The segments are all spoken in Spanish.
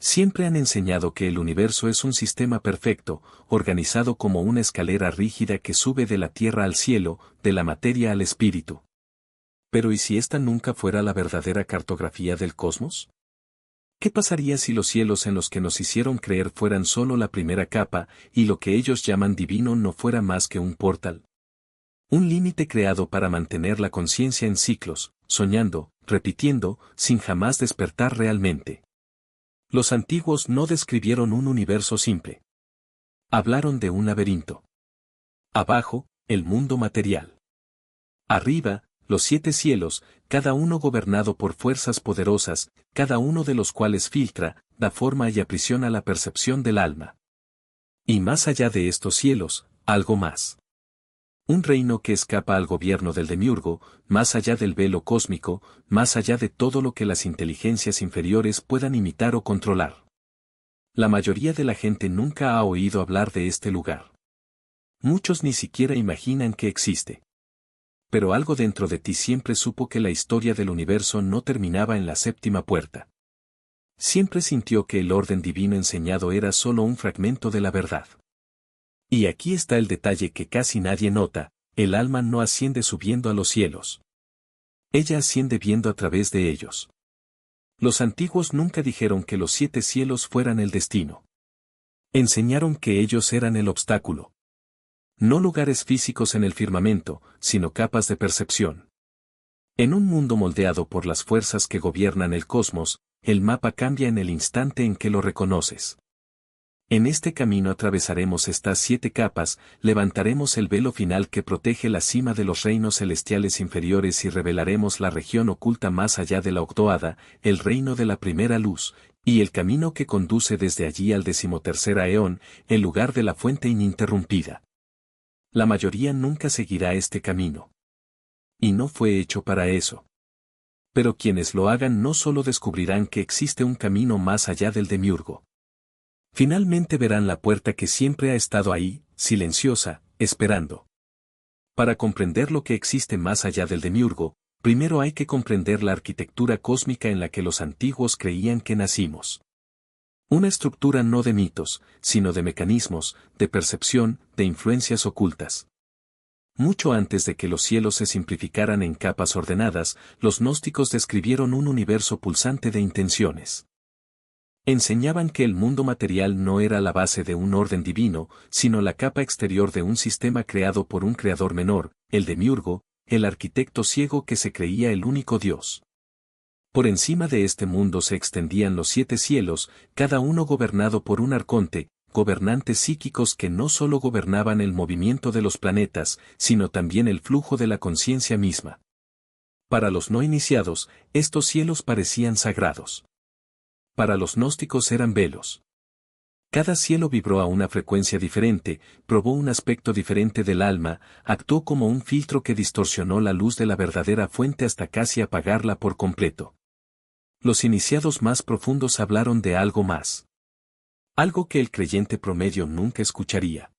Siempre han enseñado que el universo es un sistema perfecto, organizado como una escalera rígida que sube de la tierra al cielo, de la materia al espíritu. Pero ¿y si esta nunca fuera la verdadera cartografía del cosmos? ¿Qué pasaría si los cielos en los que nos hicieron creer fueran solo la primera capa, y lo que ellos llaman divino no fuera más que un portal? Un límite creado para mantener la conciencia en ciclos, soñando, repitiendo, sin jamás despertar realmente. Los antiguos no describieron un universo simple. Hablaron de un laberinto. Abajo, el mundo material. Arriba, los 7 cielos, cada uno gobernado por fuerzas poderosas, cada uno de los cuales filtra, da forma y aprisiona la percepción del alma. Y más allá de estos cielos, algo más. Un reino que escapa al gobierno del demiurgo, más allá del velo cósmico, más allá de todo lo que las inteligencias inferiores puedan imitar o controlar. La mayoría de la gente nunca ha oído hablar de este lugar. Muchos ni siquiera imaginan que existe. Pero algo dentro de ti siempre supo que la historia del universo no terminaba en la 7ª puerta. Siempre sintió que el orden divino enseñado era solo un fragmento de la verdad. Y aquí está el detalle que casi nadie nota: el alma no asciende subiendo a los cielos. Ella asciende viendo a través de ellos. Los antiguos nunca dijeron que los 7 cielos fueran el destino. Enseñaron que ellos eran el obstáculo. No lugares físicos en el firmamento, sino capas de percepción. En un mundo moldeado por las fuerzas que gobiernan el cosmos, el mapa cambia en el instante en que lo reconoces. En este camino atravesaremos estas 7 capas, levantaremos el velo final que protege la cima de los reinos celestiales inferiores y revelaremos la región oculta más allá de la octohada, el reino de la primera luz, y el camino que conduce desde allí al 13º eón, el lugar de la fuente ininterrumpida. La mayoría nunca seguirá este camino. Y no fue hecho para eso. Pero quienes lo hagan no solo descubrirán que existe un camino más allá del demiurgo. Finalmente verán la puerta que siempre ha estado ahí, silenciosa, esperando. Para comprender lo que existe más allá del demiurgo, primero hay que comprender la arquitectura cósmica en la que los antiguos creían que nacimos. Una estructura no de mitos, sino de mecanismos, de percepción, de influencias ocultas. Mucho antes de que los cielos se simplificaran en capas ordenadas, los gnósticos describieron un universo pulsante de intenciones. Enseñaban que el mundo material no era la base de un orden divino, sino la capa exterior de un sistema creado por un creador menor, el demiurgo, el arquitecto ciego que se creía el único Dios. Por encima de este mundo se extendían los 7 cielos, cada uno gobernado por un arconte, gobernantes psíquicos que no solo gobernaban el movimiento de los planetas, sino también el flujo de la conciencia misma. Para los no iniciados, estos cielos parecían sagrados. Para los gnósticos eran velos. Cada cielo vibró a una frecuencia diferente, probó un aspecto diferente del alma, actuó como un filtro que distorsionó la luz de la verdadera fuente hasta casi apagarla por completo. Los iniciados más profundos hablaron de algo más. Algo que el creyente promedio nunca escucharía.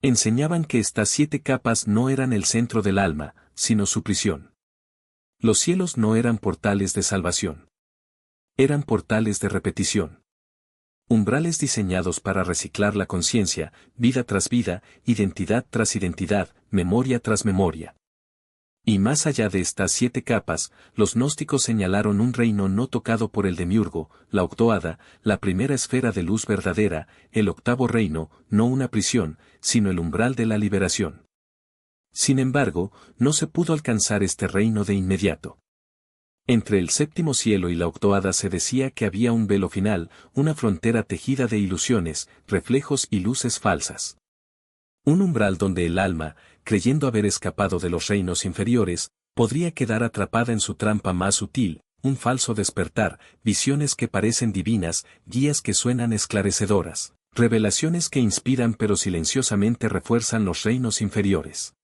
Enseñaban que estas 7 capas no eran el centro del alma, sino su prisión. Los cielos no eran portales de salvación. Eran portales de repetición. Umbrales diseñados para reciclar la conciencia, vida tras vida, identidad tras identidad, memoria tras memoria. Y más allá de estas 7 capas, los gnósticos señalaron un reino no tocado por el demiurgo, la octohada, la primera esfera de luz verdadera, el 8º reino, no una prisión, sino el umbral de la liberación. Sin embargo, no se pudo alcanzar este reino de inmediato. Entre el 7º cielo y la octohada se decía que había un velo final, una frontera tejida de ilusiones, reflejos y luces falsas. Un umbral donde el alma, creyendo haber escapado de los reinos inferiores, podría quedar atrapada en su trampa más sutil, un falso despertar, visiones que parecen divinas, guías que suenan esclarecedoras, revelaciones que inspiran pero silenciosamente refuerzan los reinos inferiores.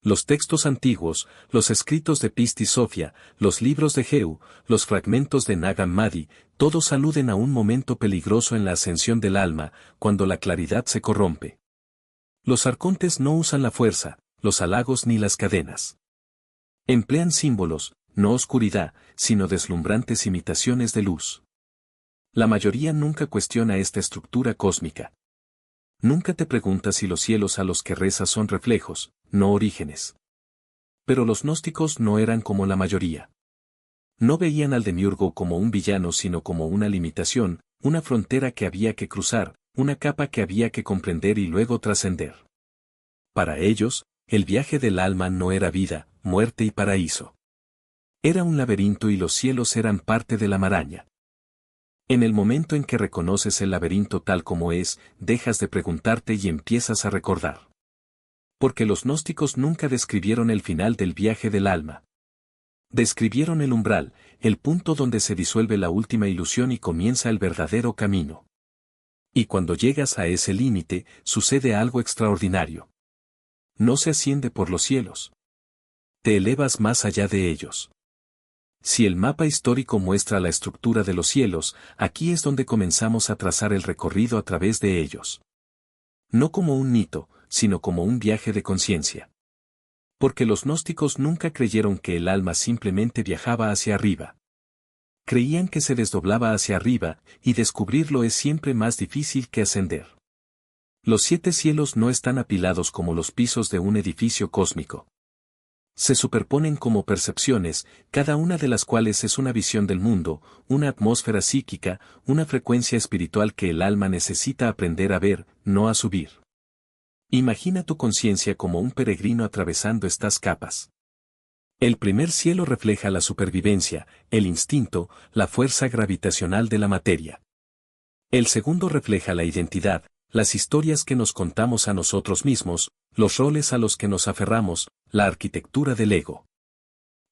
Los textos antiguos, los escritos de Pisti Sofia, los libros de Jeu, los fragmentos de Nag Hammadi, todos aluden a un momento peligroso en la ascensión del alma, cuando la claridad se corrompe. Los arcontes no usan la fuerza, los halagos ni las cadenas. Emplean símbolos, no oscuridad, sino deslumbrantes imitaciones de luz. La mayoría nunca cuestiona esta estructura cósmica. Nunca te preguntas si los cielos a los que rezas son reflejos, no orígenes. Pero los gnósticos no eran como la mayoría. No veían al demiurgo como un villano sino como una limitación, una frontera que había que cruzar, una capa que había que comprender y luego trascender. Para ellos, el viaje del alma no era vida, muerte y paraíso. Era un laberinto y los cielos eran parte de la maraña. En el momento en que reconoces el laberinto tal como es, dejas de preguntarte y empiezas a recordar. Porque los gnósticos nunca describieron el final del viaje del alma. Describieron el umbral, el punto donde se disuelve la última ilusión y comienza el verdadero camino. Y cuando llegas a ese límite, sucede algo extraordinario. No se asciende por los cielos. Te elevas más allá de ellos. Si el mapa histórico muestra la estructura de los cielos, aquí es donde comenzamos a trazar el recorrido a través de ellos. No como un mito, sino como un viaje de conciencia. Porque los gnósticos nunca creyeron que el alma simplemente viajaba hacia arriba. Creían que se desdoblaba hacia arriba, y descubrirlo es siempre más difícil que ascender. Los 7 cielos no están apilados como los pisos de un edificio cósmico. Se superponen como percepciones, cada una de las cuales es una visión del mundo, una atmósfera psíquica, una frecuencia espiritual que el alma necesita aprender a ver, no a subir. Imagina tu conciencia como un peregrino atravesando estas capas. El primer cielo refleja la supervivencia, el instinto, la fuerza gravitacional de la materia. El segundo refleja la identidad, las historias que nos contamos a nosotros mismos, los roles a los que nos aferramos, la arquitectura del ego.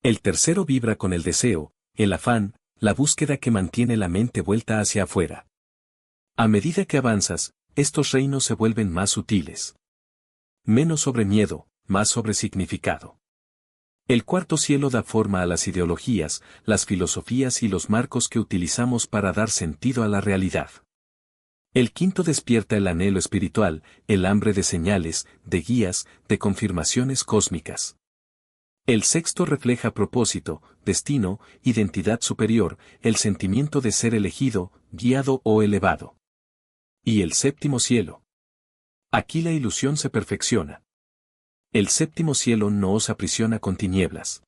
El tercero vibra con el deseo, el afán, la búsqueda que mantiene la mente vuelta hacia afuera. A medida que avanzas, estos reinos se vuelven más sutiles. Menos sobre miedo, más sobre significado. El cuarto cielo da forma a las ideologías, las filosofías y los marcos que utilizamos para dar sentido a la realidad. El quinto despierta el anhelo espiritual, el hambre de señales, de guías, de confirmaciones cósmicas. El sexto refleja propósito, destino, identidad superior, el sentimiento de ser elegido, guiado o elevado. Y el séptimo cielo. Aquí la ilusión se perfecciona. El séptimo cielo no os aprisiona con tinieblas.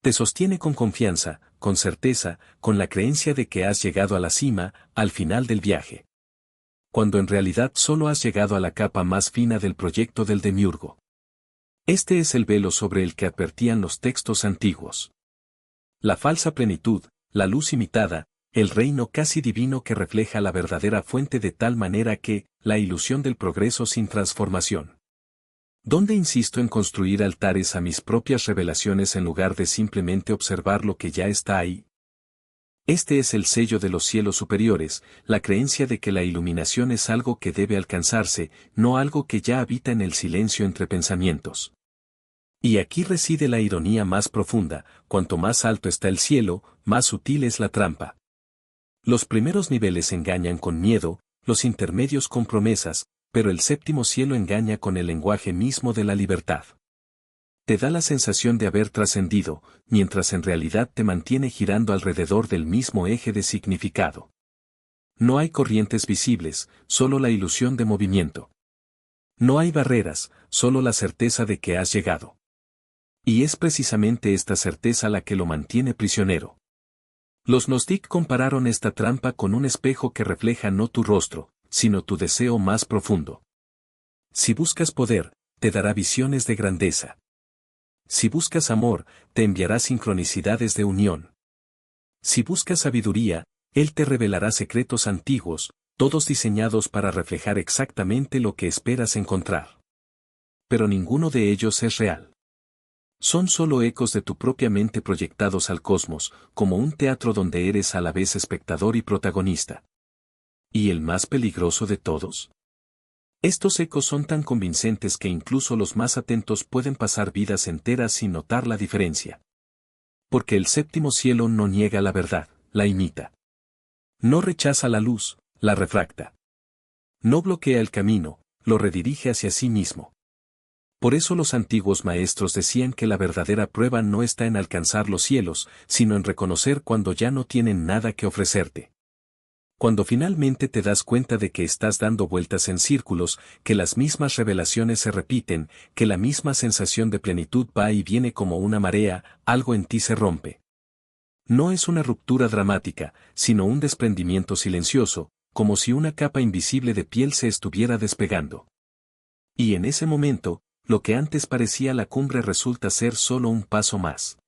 Te sostiene con confianza, con certeza, con la creencia de que has llegado a la cima, al final del viaje. Cuando en realidad solo has llegado a la capa más fina del proyecto del demiurgo. Este es el velo sobre el que advertían los textos antiguos. La falsa plenitud, la luz imitada, el reino casi divino que refleja la verdadera fuente de tal manera que, la ilusión del progreso sin transformación. ¿Dónde insisto en construir altares a mis propias revelaciones en lugar de simplemente observar lo que ya está ahí? Este es el sello de los cielos superiores, la creencia de que la iluminación es algo que debe alcanzarse, no algo que ya habita en el silencio entre pensamientos. Y aquí reside la ironía más profunda, cuanto más alto está el cielo, más sutil es la trampa. Los primeros niveles engañan con miedo, los intermedios con promesas, pero el séptimo cielo engaña con el lenguaje mismo de la libertad. Te da la sensación de haber trascendido, mientras en realidad te mantiene girando alrededor del mismo eje de significado. No hay corrientes visibles, solo la ilusión de movimiento. No hay barreras, solo la certeza de que has llegado. Y es precisamente esta certeza la que lo mantiene prisionero. Los Gnostic compararon esta trampa con un espejo que refleja no tu rostro, sino tu deseo más profundo. Si buscas poder, te dará visiones de grandeza. Si buscas amor, te enviará sincronicidades de unión. Si buscas sabiduría, Él te revelará secretos antiguos, todos diseñados para reflejar exactamente lo que esperas encontrar. Pero ninguno de ellos es real. Son solo ecos de tu propia mente proyectados al cosmos, como un teatro donde eres a la vez espectador y protagonista. ¿Y el más peligroso de todos? Estos ecos son tan convincentes que incluso los más atentos pueden pasar vidas enteras sin notar la diferencia. Porque el séptimo cielo no niega la verdad, la imita. No rechaza la luz, la refracta. No bloquea el camino, lo redirige hacia sí mismo. Por eso los antiguos maestros decían que la verdadera prueba no está en alcanzar los cielos, sino en reconocer cuando ya no tienen nada que ofrecerte. Cuando finalmente te das cuenta de que estás dando vueltas en círculos, que las mismas revelaciones se repiten, que la misma sensación de plenitud va y viene como una marea, algo en ti se rompe. No es una ruptura dramática, sino un desprendimiento silencioso, como si una capa invisible de piel se estuviera despegando. Y en ese momento, lo que antes parecía la cumbre resulta ser solo un paso más.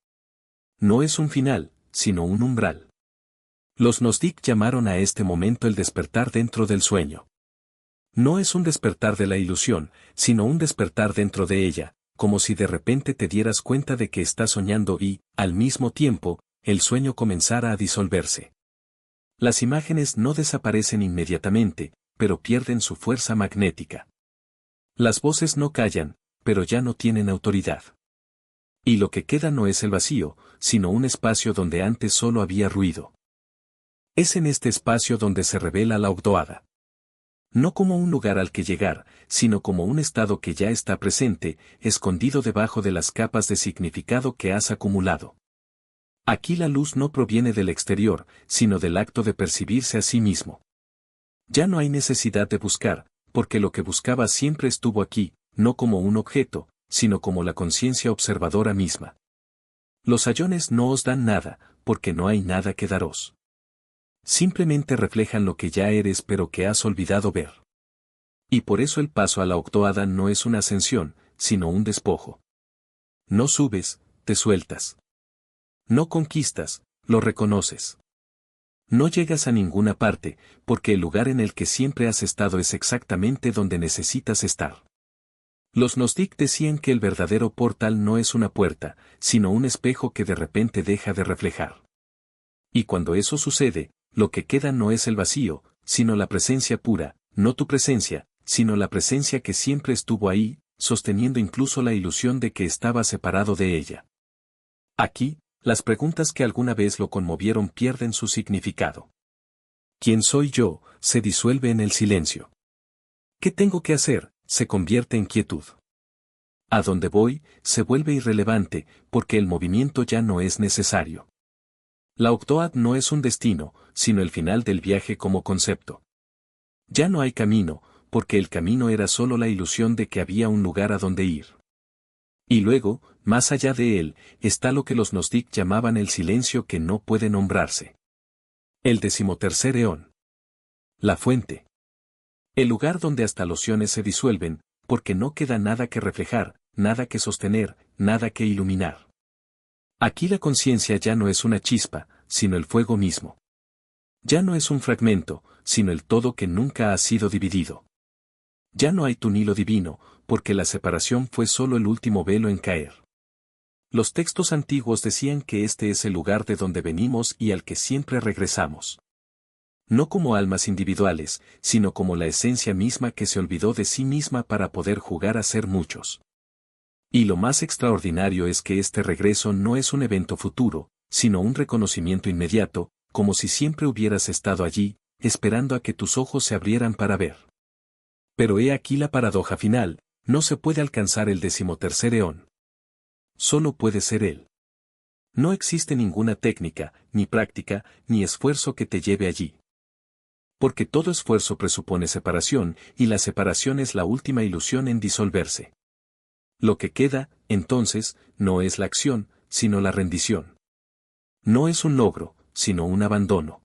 No es un final, sino un umbral. Los Gnostic llamaron a este momento el despertar dentro del sueño. No es un despertar de la ilusión, sino un despertar dentro de ella, como si de repente te dieras cuenta de que estás soñando y, al mismo tiempo, el sueño comenzara a disolverse. Las imágenes no desaparecen inmediatamente, pero pierden su fuerza magnética. Las voces no callan, pero ya no tienen autoridad. Y lo que queda no es el vacío, sino un espacio donde antes solo había ruido. Es en este espacio donde se revela la Ogdoada. No como un lugar al que llegar, sino como un estado que ya está presente, escondido debajo de las capas de significado que has acumulado. Aquí la luz no proviene del exterior, sino del acto de percibirse a sí mismo. Ya no hay necesidad de buscar, porque lo que buscaba siempre estuvo aquí, no como un objeto, sino como la conciencia observadora misma. Los ayones no os dan nada, porque no hay nada que daros. Simplemente reflejan lo que ya eres pero que has olvidado ver. Y por eso el paso a la Ogdoada no es una ascensión, sino un despojo. No subes, te sueltas. No conquistas, lo reconoces. No llegas a ninguna parte, porque el lugar en el que siempre has estado es exactamente donde necesitas estar. Los Gnostic decían que el verdadero portal no es una puerta, sino un espejo que de repente deja de reflejar. Y cuando eso sucede, lo que queda no es el vacío, sino la presencia pura, no tu presencia, sino la presencia que siempre estuvo ahí, sosteniendo incluso la ilusión de que estaba separado de ella. Aquí, las preguntas que alguna vez lo conmovieron pierden su significado. ¿Quién soy yo? Se disuelve en el silencio. ¿Qué tengo que hacer? Se convierte en quietud. A dónde voy, se vuelve irrelevante, porque el movimiento ya no es necesario. La Ogdoad no es un destino, sino el final del viaje como concepto. Ya no hay camino, porque el camino era solo la ilusión de que había un lugar a donde ir. Y luego, más allá de él, está lo que los Gnostic llamaban el silencio que no puede nombrarse. El 13º eón. La fuente. El lugar donde hasta los iones se disuelven, porque no queda nada que reflejar, nada que sostener, nada que iluminar. Aquí la conciencia ya no es una chispa, sino el fuego mismo. Ya no es un fragmento, sino el todo que nunca ha sido dividido. Ya no hay tunilo divino, porque la separación fue solo el último velo en caer. Los textos antiguos decían que este es el lugar de donde venimos y al que siempre regresamos. No como almas individuales, sino como la esencia misma que se olvidó de sí misma para poder jugar a ser muchos. Y lo más extraordinario es que este regreso no es un evento futuro, sino un reconocimiento inmediato, como si siempre hubieras estado allí, esperando a que tus ojos se abrieran para ver. Pero he aquí la paradoja final, no se puede alcanzar el 13º eón. Solo puede ser él. No existe ninguna técnica, ni práctica, ni esfuerzo que te lleve allí. Porque todo esfuerzo presupone separación, y la separación es la última ilusión en disolverse. Lo que queda, entonces, no es la acción, sino la rendición. No es un logro, sino un abandono.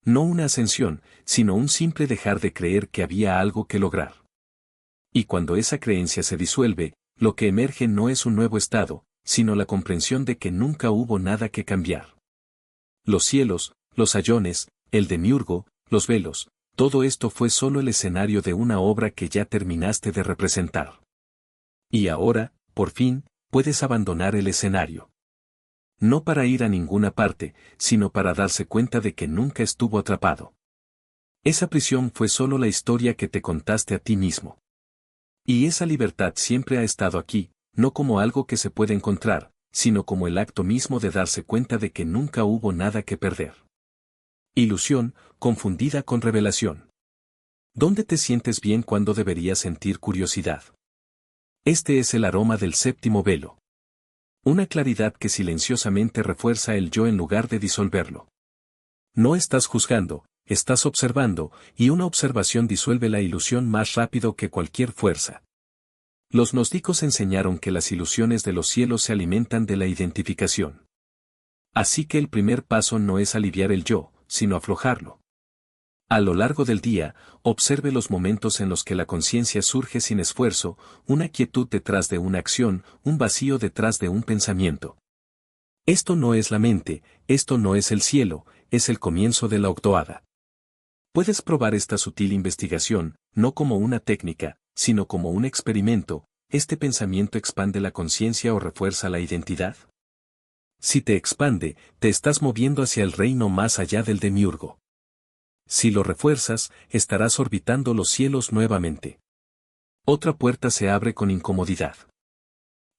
No una ascensión, sino un simple dejar de creer que había algo que lograr. Y cuando esa creencia se disuelve, lo que emerge no es un nuevo estado, sino la comprensión de que nunca hubo nada que cambiar. Los cielos, los ayones, el demiurgo, los velos, todo esto fue solo el escenario de una obra que ya terminaste de representar. Y ahora, por fin, puedes abandonar el escenario. No para ir a ninguna parte, sino para darse cuenta de que nunca estuvo atrapado. Esa prisión fue solo la historia que te contaste a ti mismo. Y esa libertad siempre ha estado aquí, no como algo que se puede encontrar, sino como el acto mismo de darse cuenta de que nunca hubo nada que perder. Ilusión, confundida con revelación. ¿Dónde te sientes bien cuando deberías sentir curiosidad? Este es el aroma del 7º velo. Una claridad que silenciosamente refuerza el yo en lugar de disolverlo. No estás juzgando, estás observando, y una observación disuelve la ilusión más rápido que cualquier fuerza. Los gnósticos enseñaron que las ilusiones de los cielos se alimentan de la identificación. Así que el primer paso no es aliviar el yo, sino aflojarlo. A lo largo del día, observe los momentos en los que la conciencia surge sin esfuerzo, una quietud detrás de una acción, un vacío detrás de un pensamiento. Esto no es la mente, esto no es el cielo, es el comienzo de la octoada. Puedes probar esta sutil investigación, no como una técnica, sino como un experimento. ¿Este pensamiento expande la conciencia o refuerza la identidad? Si te expande, te estás moviendo hacia el reino más allá del demiurgo. Si lo refuerzas, estarás orbitando los cielos nuevamente. Otra puerta se abre con incomodidad.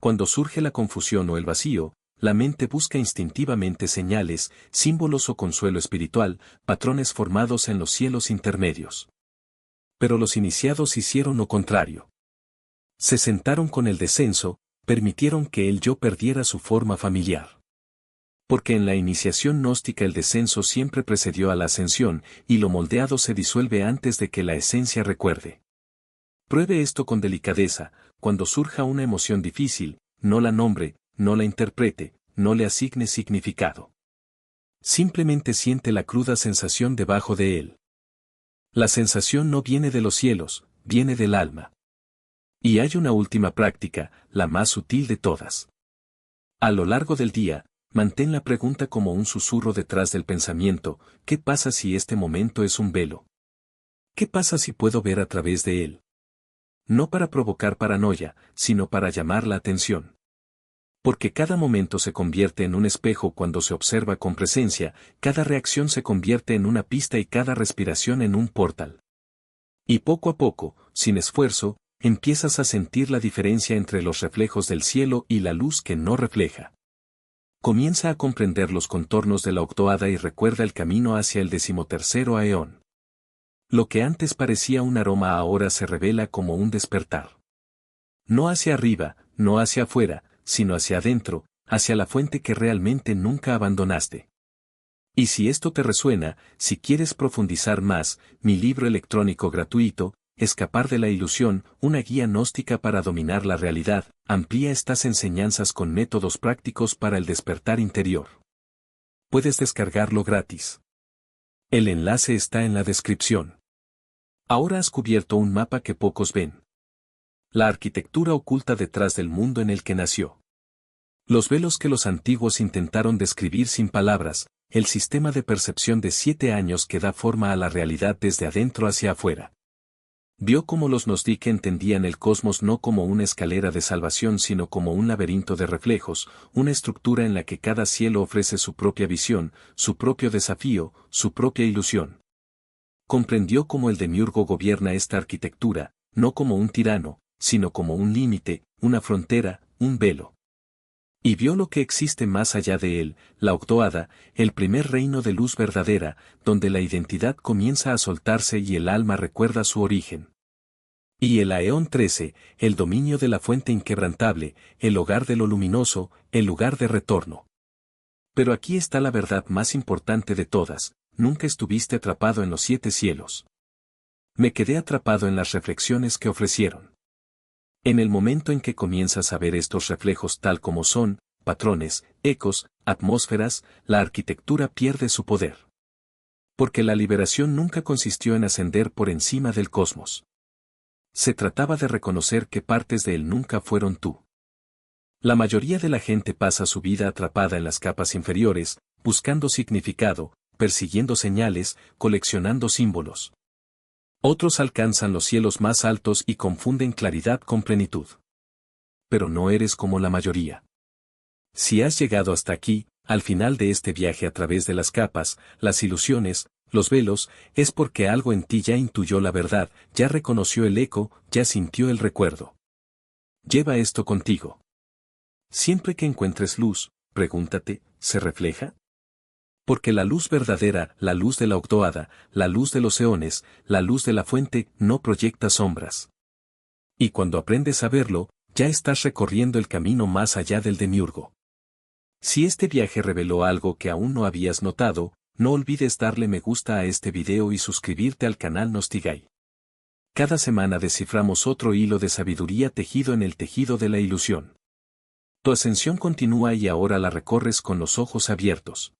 Cuando surge la confusión o el vacío, la mente busca instintivamente señales, símbolos o consuelo espiritual, patrones formados en los cielos intermedios. Pero los iniciados hicieron lo contrario. Se sentaron con el descenso, permitieron que el yo perdiera su forma familiar. Porque en la iniciación gnóstica el descenso siempre precedió a la ascensión, y lo moldeado se disuelve antes de que la esencia recuerde. Pruebe esto con delicadeza, cuando surja una emoción difícil, no la nombre, no la interprete, no le asigne significado. Simplemente siente la cruda sensación debajo de él. La sensación no viene de los cielos, viene del alma. Y hay una última práctica, la más sutil de todas. A lo largo del día, mantén la pregunta como un susurro detrás del pensamiento: ¿qué pasa si este momento es un velo? ¿Qué pasa si puedo ver a través de él? No para provocar paranoia, sino para llamar la atención. Porque cada momento se convierte en un espejo cuando se observa con presencia, cada reacción se convierte en una pista y cada respiración en un portal. Y poco a poco, sin esfuerzo, empiezas a sentir la diferencia entre los reflejos del cielo y la luz que no refleja. Comienza a comprender los contornos de la octoada y recuerda el camino hacia el 13º aeón. Lo que antes parecía un aroma ahora se revela como un despertar. No hacia arriba, no hacia afuera, sino hacia adentro, hacia la fuente que realmente nunca abandonaste. Y si esto te resuena, si quieres profundizar más, mi libro electrónico gratuito, Escapar de la ilusión, una guía gnóstica para dominar la realidad, amplía estas enseñanzas con métodos prácticos para el despertar interior. Puedes descargarlo gratis. El enlace está en la descripción. Ahora has cubierto un mapa que pocos ven. La arquitectura oculta detrás del mundo en el que nació. Los velos que los antiguos intentaron describir sin palabras, el sistema de percepción de 7 años que da forma a la realidad desde adentro hacia afuera. Vio cómo los Gnostic entendían el cosmos no como una escalera de salvación sino como un laberinto de reflejos, una estructura en la que cada cielo ofrece su propia visión, su propio desafío, su propia ilusión. Comprendió cómo el demiurgo gobierna esta arquitectura, no como un tirano, sino como un límite, una frontera, un velo. Y vio lo que existe más allá de él, la octoada, el primer reino de luz verdadera, donde la identidad comienza a soltarse y el alma recuerda su origen. Y el Aeón 13, el dominio de la fuente inquebrantable, el hogar de lo luminoso, el lugar de retorno. Pero aquí está la verdad más importante de todas: nunca estuviste atrapado en los 7 cielos. Me quedé atrapado en las reflexiones que ofrecieron. En el momento en que comienzas a ver estos reflejos tal como son, patrones, ecos, atmósferas, la arquitectura pierde su poder. Porque la liberación nunca consistió en ascender por encima del cosmos. Se trataba de reconocer que partes de él nunca fueron tú. La mayoría de la gente pasa su vida atrapada en las capas inferiores, buscando significado, persiguiendo señales, coleccionando símbolos. Otros alcanzan los cielos más altos y confunden claridad con plenitud. Pero no eres como la mayoría. Si has llegado hasta aquí, al final de este viaje a través de las capas, las ilusiones, los velos, es porque algo en ti ya intuyó la verdad, ya reconoció el eco, ya sintió el recuerdo. Lleva esto contigo. Siempre que encuentres luz, pregúntate, ¿se refleja? Porque la luz verdadera, la luz de la octoada, la luz de los eones, la luz de la fuente, no proyecta sombras. Y cuando aprendes a verlo, ya estás recorriendo el camino más allá del demiurgo. Si este viaje reveló algo que aún no habías notado, No olvides darle me gusta a este video y suscribirte al canal Nostigai. Cada semana desciframos otro hilo de sabiduría tejido en el tejido de la ilusión. Tu ascensión continúa y ahora la recorres con los ojos abiertos.